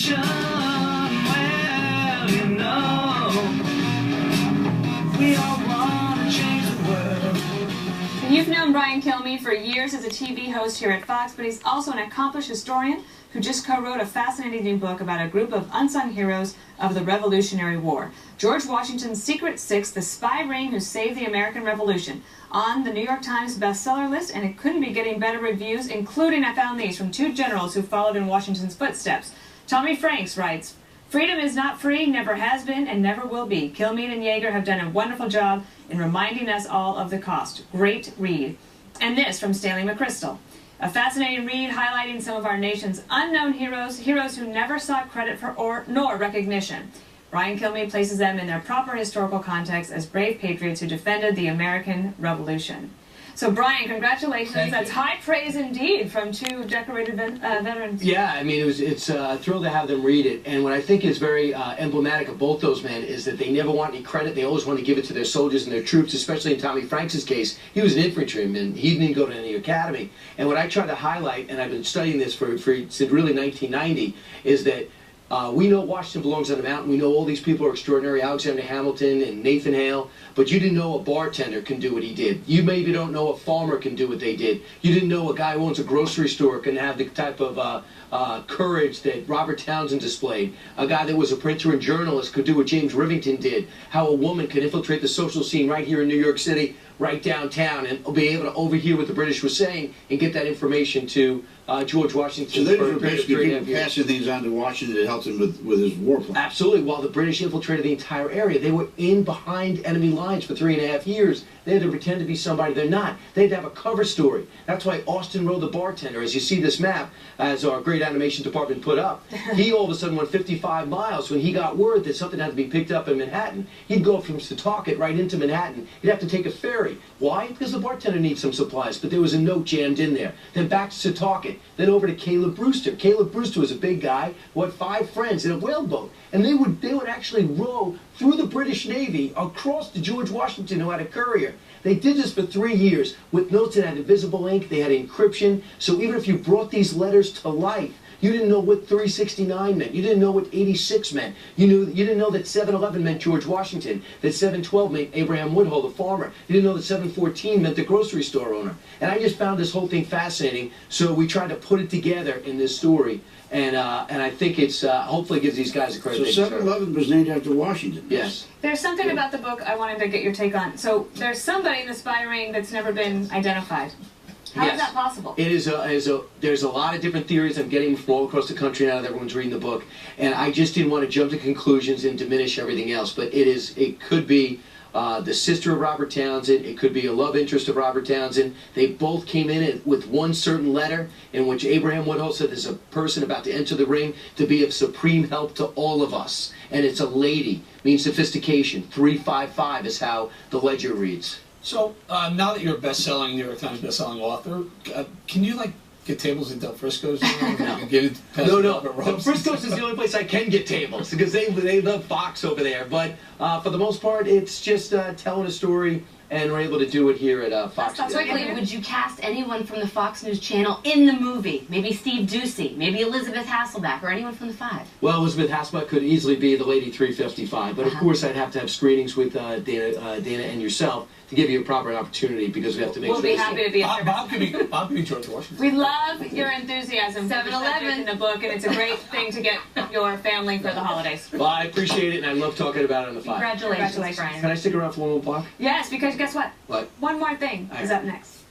revolution. Well, you know, we all want to change the world. You've known Brian Kilmeade for years as a TV host here at Fox, but he's also an accomplished historian who just co-wrote a fascinating new book about a group of unsung heroes of the Revolutionary War. George Washington's Secret Six, the spy ring who saved the American Revolution, on the New York Times bestseller list, and it couldn't be getting better reviews, including, I found these, from two generals who followed in Washington's footsteps. Tommy Franks writes, "Freedom is not free, never has been, and never will be. Kilmeade and Yeager have done a wonderful job in reminding us all of the cost. Great read." And this from Stanley McChrystal. A fascinating read highlighting some of our nation's unknown heroes, heroes who never sought credit for nor recognition. Brian Kilmeade places them in their proper historical context as brave patriots who defended the American Revolution. So, Brian, congratulations. Thank That's you. high praise indeed from two decorated veterans. Yeah, I mean, it's a thrill to have them read it. And what I think is very emblematic of both those men is that they never want any credit. They always want to give it to their soldiers and their troops, especially in Tommy Franks' case. He was an infantryman. He didn't go to any academy. And what I try to highlight, and I've been studying this since really 1990, is that we know Washington belongs on the mountain. We know all these people are extraordinary, Alexander Hamilton and Nathan Hale, but you didn't know a bartender can do what he did. You maybe don't know a farmer can do what they did. You didn't know a guy who owns a grocery store can have the type of courage that Robert Townsend displayed. A guy that was a printer and journalist could do what James Rivington did. How a woman could infiltrate the social scene right here in New York City, right downtown, and be able to overhear what the British were saying and get that information to George Washington. So they were basically passing things on to Washington to help him with his war plan. Absolutely. While the British infiltrated the entire area, they were in behind enemy lines for 3.5 years. They had to pretend to be somebody they're not. They had to have a cover story. That's why Austin Rowe, the bartender, as you see this map, as our great animation department put up, he all of a sudden went 55 miles when he got word that something had to be picked up in Manhattan. He'd go from Setauket right into Manhattan. He'd have to take a ferry. Why? Because the bartender needs some supplies, but there was a note jammed in there. Then back to Setauket, then over to Caleb Brewster. Caleb Brewster was a big guy who had 5 friends in a whaleboat, and they would actually row through the British Navy across to George Washington, who had a courier. They did this for 3 years with notes that had invisible ink, they had encryption, so even if you brought these letters to life, you didn't know what 369 meant. You didn't know what 86 meant. You didn't know that 711 meant George Washington, that 712 meant Abraham Woodhull, the farmer. You didn't know that 714 meant the grocery store owner. And I just found this whole thing fascinating, so we tried to put it together in this story. And I think it's hopefully gives these guys a credit. So 711 was named after Washington. Yes. There's something about the book I wanted to get your take on. So there's somebody in the spy ring that's never been identified. How is that possible? It is there's a lot of different theories I'm getting from all across the country now that everyone's reading the book, and I just didn't want to jump to conclusions and diminish everything else. But it could be the sister of Robert Townsend. It could be a love interest of Robert Townsend. They both came in with one certain letter in which Abraham Woodhull said there's a person about to enter the ring to be of supreme help to all of us. And it's a lady, means sophistication. 355 is how the ledger reads. So now that you're a best-selling New York Times best-selling author, can you get tables at Del Frisco's? No. Del Frisco's is the only place I can get tables because they love Fox over there. But for the most part, it's just telling a story, and we're able to do it here at Fox. Quickly, would you cast anyone from the Fox News Channel in the movie? Maybe Steve Doocy, maybe Elizabeth Hasselbeck, or anyone from the 5? Well, Elizabeth Hasselbeck could easily be the Lady 355, but of course I'd have to have screenings with Dana and yourself to give you a proper opportunity because we have to make sure. We'll be happy to be a Bob could be George Washington. We love your enthusiasm for the subject in the book, and it's a great thing to get your family for the holidays. Well, I appreciate it, and I love talking about it on the 5. Congratulations, Brian. Can I stick around for one more block? Yes, because guess what? What? One more thing is up next.